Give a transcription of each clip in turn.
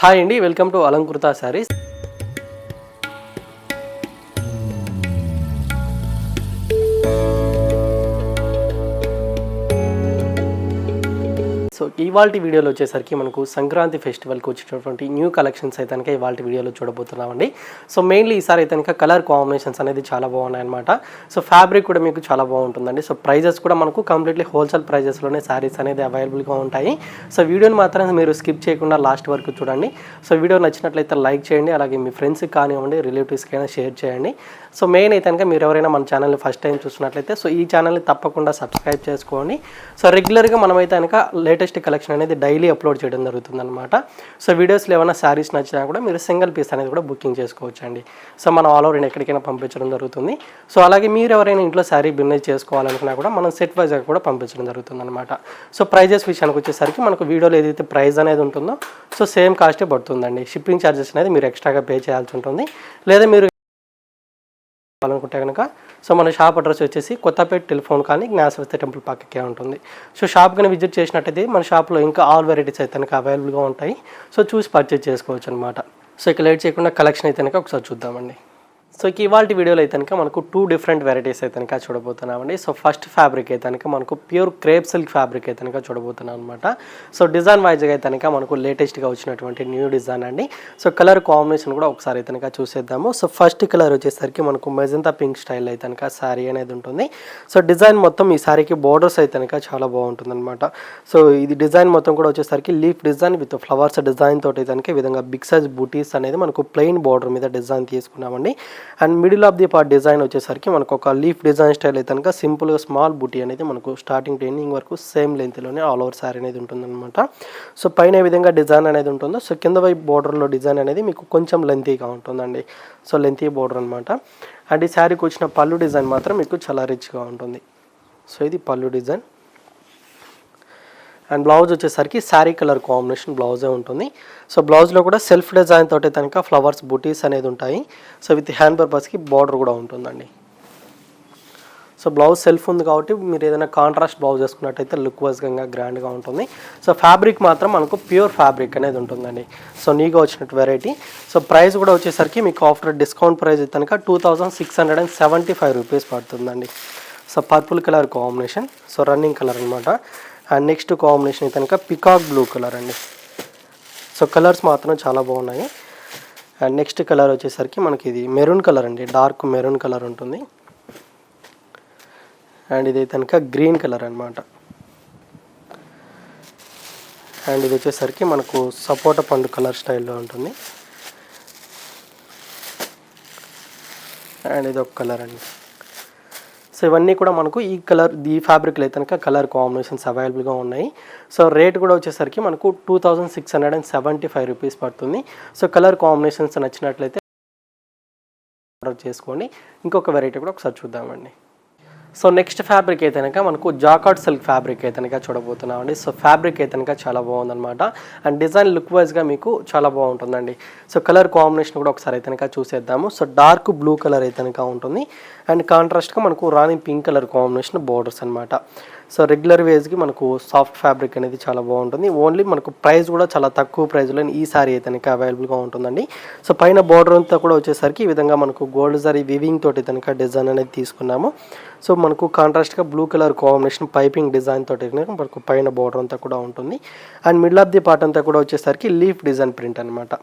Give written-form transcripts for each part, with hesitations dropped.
Hi అండి, welcome to Alankrita saris. So ఇవాల్టి వీడియోలో వచ్చేసరికి మనకు సంక్రాంతి ఫెస్టివల్కి వచ్చేటటువంటి న్యూ కలెక్షన్స్ అయితే కనుక ఇవాళ వీడియోలో చూడబోతున్నామండి. సో మెయిన్లీ ఈసారి అయితే కనుక కలర్ కాంబినేషన్స్ అనేది చాలా బాగున్నాయి అనమాట. సో ఫ్యాబ్రిక్ కూడా మీకు చాలా బాగుంటుందండి. సో ప్రైజెస్ కూడా మనకు కంప్లీట్లీ హోల్సేల్ ప్రైజెస్లోనే శారీస్ అనేది అవైలబుల్గా ఉంటాయి. సో వీడియోని మాత్రం మీరు స్కిప్ చేయకుండా లాస్ట్ వరకు చూడండి. సో వీడియో నచ్చినట్లయితే లైక్ చేయండి, అలాగే మీ ఫ్రెండ్స్కి కానివ్వండి, రిలేటివ్స్కి అయినా షేర్ చేయండి. సో మెయిన్ అయితే కనుక మీరు ఎవరైనా మన ఛానల్ని ఫస్ట్ టైం చూసినట్లయితే సో ఈ ఛానల్ని తప్పకుండా సబ్స్క్రైబ్ చేసుకోండి. సో రెగ్యులర్గా మనమైతే కనుక లేటెస్ట్ కలెక్షన్ అనేది డైలీ అప్లోడ్ చేయడం జరుగుతుంది అనమాట. సో వీడియోస్లో ఏమైనా శారీస్ నచ్చినా కూడా మీరు సింగిల్ పీస్ అనేది కూడా బుకింగ్ చేసుకోవచ్చు అండి. సో మనం ఆల్ ఓవర్ ఎక్కడికైనా పంపించడం జరుగుతుంది. సో అలాగే మీరు ఎవరైనా ఇంట్లో శారీ బిజినెస్ చేసుకోవాలనుకున్నా కూడా మనం సెట్ వైజ్గా కూడా పంపించడం జరుగుతుంది అనమాట. సో ప్రైజెస్ విషయానికి వచ్చేసరికి మనకు వీడియోలో ఏదైతే ప్రైస్ అనేది ఉంటుందో సో సేమ్ కాస్టే పడుతుందండి. షిప్పింగ్ ఛార్జెస్ అనేది మీరు ఎక్స్ట్రాగా పే చేయాల్సి ఉంటుంది. లేదా మీరు అనుకుంటే కనుక సో మన షాప్ అడ్రస్ వచ్చేసి కొత్తపేట టెలిఫోన్ కానీ జ్ఞానసరస్వతి టెంపుల్ పక్కకే ఉంటుంది. సో షాప్ కానీ విజిట్ చేసినట్టయితే మన షాప్లో ఇంకా ఆల్ వెరైటీస్ అయితే కనుక అవైలబుల్గా ఉంటాయి. సో చూసి పర్చేజ్ చేసుకోవచ్చు అనమాట. సో ఇక లేట్ చేయకుండా కలెక్షన్ అయితే కనుక ఒకసారి చూద్దామండి. సో ఇవాళ వీడియోలో అయితే కనుక మనకు 2 డిఫరెంట్ వెరైటీస్ అయితే కనుక చూడబోతున్నామండి. సో ఫస్ట్ ఫ్యాబ్రిక్ అయితే కనుక మనకు ప్యూర్ క్రేప్ సిల్క్ ఫ్యాబ్రిక్ అయితే కనుక చూడబోతున్నాం అనమాట. సో డిజైన్ వైజ్గా అయితే కనుక మనకు లేటెస్ట్గా వచ్చినటువంటి న్యూ డిజైన్ అండి. సో కలర్ కాంబినేషన్ కూడా ఒకసారి అయితే కనుక చూసేద్దాము. సో ఫస్ట్ కలర్ వచ్చేసరికి మనకు మెజంతా పింక్ స్టైల్ అయితే కనుక శారీ అనేది ఉంటుంది. సో డిజైన్ మొత్తం ఈ శారీకి బోర్డర్స్ అయితే కనుక చాలా బాగుంటుంది అనమాట. సో ఇది డిజైన్ మొత్తం కూడా వచ్చేసరికి leaf design with flowers design తోటి కనుక ఈ విధంగా బిగ్ సైజ్ బూటీస్ అనేది మనకు ప్లెయిన్ బార్డర్ మీద డిజైన్ తీసుకున్నామండి. And middle of the part design వచ్చేసరికి మనకు ఒక లీఫ్ డిజైన్ స్టైల్ అయితే కనుక సింపుల్గా స్మాల్ బూటీ అనేది మనకు స్టార్టింగ్ టు ఎండింగ్ వరకు సేమ్ లెంత్లోనే ఆల్ ఓవర్ శారీ అనేది ఉంటుందన్నమాట. సో పైన ఏ విధంగా డిజైన్ అనేది ఉంటుందో సో కింద వైపు బోర్డర్లో డిజైన్ అనేది మీకు కొంచెం లెంతీగా ఉంటుందండి. సో లెంతీ బోర్డర్ అనమాట. అండ్ ఈ శారీకి వచ్చిన పళ్ళు డిజైన్ మాత్రం మీకు చాలా రిచ్గా ఉంటుంది. సో ఇది పళ్ళు డిజైన్. అండ్ బ్లౌజ్ వచ్చేసరికి శారీ కలర్ కాంబినేషన్ బ్లౌజే ఉంటుంది. సో బ్లౌజ్లో కూడా సెల్ఫ్ డిజైన్ తోటి కనుక ఫ్లవర్స్ బూటీస్ అనేది ఉంటాయి. సో విత్ హ్యాండ్ పర్పస్కి బార్డర్ కూడా ఉంటుందండి. సో బ్లౌజ్ సెల్ఫ్ ఉంది కాబట్టి మీరు ఏదైనా కాంట్రాస్ట్ బ్లౌజ్ వేసుకున్నట్టయితే లుక్ వైజ్గా గ్రాండ్గా ఉంటుంది. సో ఫ్యాబ్రిక్ మాత్రం మనకు ప్యూర్ ఫ్యాబ్రిక్ అనేది ఉంటుందండి. సో నీగా వచ్చినట్టు వెరైటీ. సో ప్రైస్ కూడా వచ్చేసరికి మీకు ఆఫ్టర్ డిస్కౌంట్ ప్రైస్ కనుక 2675 రూపీస్ పడుతుందండి. So purple colour combination. So running colour అనమాట. అండ్ నెక్స్ట్ కాంబినేషన్ కనుక పికాక్ బ్లూ కలర్ అండి. సో కలర్స్ మాత్రం చాలా బాగున్నాయి. అండ్ నెక్స్ట్ కలర్ వచ్చేసరికి మనకి ఇది మెరూన్ కలర్ అండి. డార్క్ మెరూన్ కలర్ ఉంటుంది. అండ్ ఇది కనుక గ్రీన్ కలర్ అనమాట. అండ్ ఇది వచ్చేసరికి మనకు సపోటా పండు కలర్ స్టైల్లో ఉంటుంది. అండ్ ఇది ఒక కలర్ అండి. సో ఇవన్నీ కూడా మనకు ఈ ఫ్యాబ్రిక్లో అయితే కనుక కలర్ కాంబినేషన్స్ అవైలబుల్గా ఉన్నాయి. సో రేట్ కూడా వచ్చేసరికి మనకు 2675 రూపీస్ పడుతుంది. సో కలర్ కాంబినేషన్స్ నచ్చినట్లయితే ఆర్డర్ చేసుకోండి. ఇంకొక వెరైటీ కూడా ఒకసారి చూద్దామండి. సో నెక్స్ట్ ఫ్యాబ్రిక్ అయితే కనుక మనకు జాకార్డ్ సిల్క్ ఫ్యాబ్రిక్ అయితే కనుక చూడబోతున్నామండి. సో ఫ్యాబ్రిక్ అయితే కనుక చాలా బాగుందన్నమాట. అండ్ డిజైన్ లుక్ వైజ్గా మీకు చాలా బాగుంటుందండి. సో కలర్ కాంబినేషన్ కూడా ఒకసారి అయితే కనుక చూసేద్దాము. సో డార్క్ బ్లూ కలర్ అయితే కనుక ఉంటుంది. అండ్ కాంట్రాస్ట్గా మనకు రాణి పింక్ కలర్ కాంబినేషన్ బోర్డర్స్ అనమాట. సో రెగ్యులర్ వేస్కి మనకు సాఫ్ట్ ఫ్యాబ్రిక్ అనేది చాలా బాగుంటుంది. ఓన్లీ మనకు ప్రైస్ కూడా చాలా తక్కువ ప్రైస్లో ఈ సారీ అయితే కనుక అవైలబుల్గా ఉంటుందండి. సో పైన బార్డర్ అంతా కూడా వచ్చేసరికి ఈ విధంగా మనకు గోల్డ్ జరీ వివింగ్ తోటి కనుక డిజైన్ అనేది తీసుకున్నాము. సో మనకు కాంట్రాస్ట్గా blue colour combination piping design తోటి మనకు పైన బార్డర్ అంతా కూడా ఉంటుంది. And middle of the part అంతా కూడా వచ్చేసరికి లీఫ్ డిజైన్ ప్రింట్ అనమాట.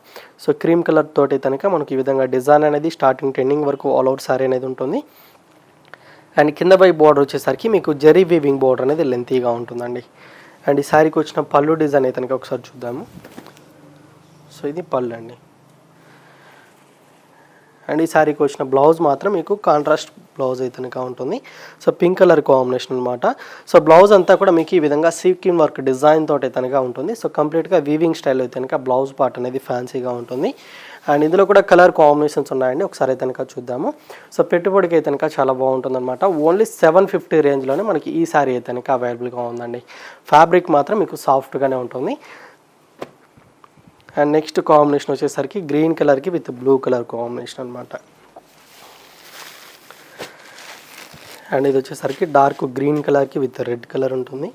సో క్రీమ్ కలర్ తోటి కనుక మనకు ఈ విధంగా డిజైన్ అనేది స్టార్టింగ్ టు ఎండింగ్ వరకు ఆల్ ఓవర్ సారీ అనేది ఉంటుంది. అండ్ కింద పై బార్డర్ వచ్చేసరికి మీకు జరీ వీవింగ్ బార్డర్ అనేది లెంతీగా ఉంటుందండి. అండ్ ఈ శారీకి వచ్చిన పళ్ళు డిజైన్ అయితే కనుక ఒకసారి చూద్దాము. సో ఇది పళ్ళు అండి. అండ్ ఈ శారీకి వచ్చిన బ్లౌజ్ మాత్రం మీకు కాంట్రాస్ట్ బ్లౌజ్ అయితే కనుక ఉంటుంది. సో పింక్ కలర్ కాంబినేషన్ అనమాట. సో బ్లౌజ్ అంతా కూడా మీకు ఈ విధంగా సీక్వెన్ వర్క్ డిజైన్ తోటి అయితే కనుక ఉంటుంది. సో కంప్లీట్గా వీవింగ్ స్టైల్ అయితే కనుక బ్లౌజ్ పార్ట్ అనేది ఫ్యాన్సీగా ఉంటుంది. అండ్ ఇందులో కూడా కలర్ కాంబినేషన్స్ ఉన్నాయండి. ఒకసారి అయితే కనుక చూద్దాము. సో పెట్టుబడికి అయితే కనుక చాలా బాగుంటుంది అనమాట. ఓన్లీ 750 రేంజ్లోనే మనకి ఈ శారీ అయితే కనుక అవైలబుల్గా ఉందండి. ఫ్యాబ్రిక్ మాత్రం మీకు సాఫ్ట్గానే ఉంటుంది. అండ్ నెక్స్ట్ కాంబినేషన్ వచ్చేసరికి గ్రీన్ కలర్కి విత్ బ్లూ కలర్ కాంబినేషన్ అనమాట. అండ్ ఇది వచ్చేసరికి డార్క్ గ్రీన్ కలర్కి విత్ రెడ్ కలర్ ఉంటుంది.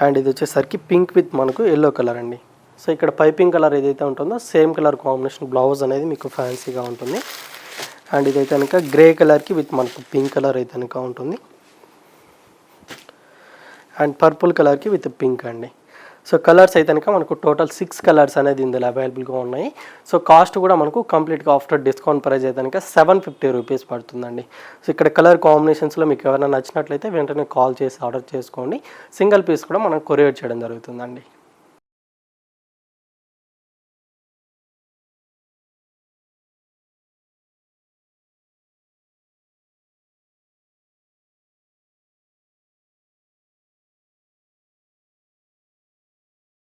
అండ్ ఇది వచ్చేసరికి పింక్ విత్ మనకు ఎల్లో కలర్ అండి. సో ఇక్కడ పైపింగ్ కలర్ ఏదైతే ఉంటుందో సేమ్ కలర్ కాంబినేషన్ బ్లౌజ్ అనేది మీకు ఫ్యాన్సీగా ఉంటుంది. అండ్ ఇదైతే కనుక గ్రే కలర్కి విత్ మనకు పింక్ కలర్ అయితే కనుక ఉంటుంది. అండ్ పర్పుల్ కలర్కి విత్ పింక్ అండి. సో కలర్స్ అయితే కనుక మనకు టోటల్ 6 కలర్స్ అనేది ఇందులో అవైలబుల్గా ఉన్నాయి. సో కాస్ట్ కూడా మనకు కంప్లీట్గా ఆఫ్టర్ డిస్కౌంట్ ప్రైస్ అయితే కనుక 750 రూపీస్ పడుతుందండి. సో ఇక్కడ కలర్ కాంబినేషన్స్లో మీకు ఎవరైనా నచ్చినట్లయితే వెంటనే కాల్ చేసి ఆర్డర్ చేసుకోండి. సింగిల్ పీస్ కూడా మనం కొరియర్ చేయడం జరుగుతుందండి.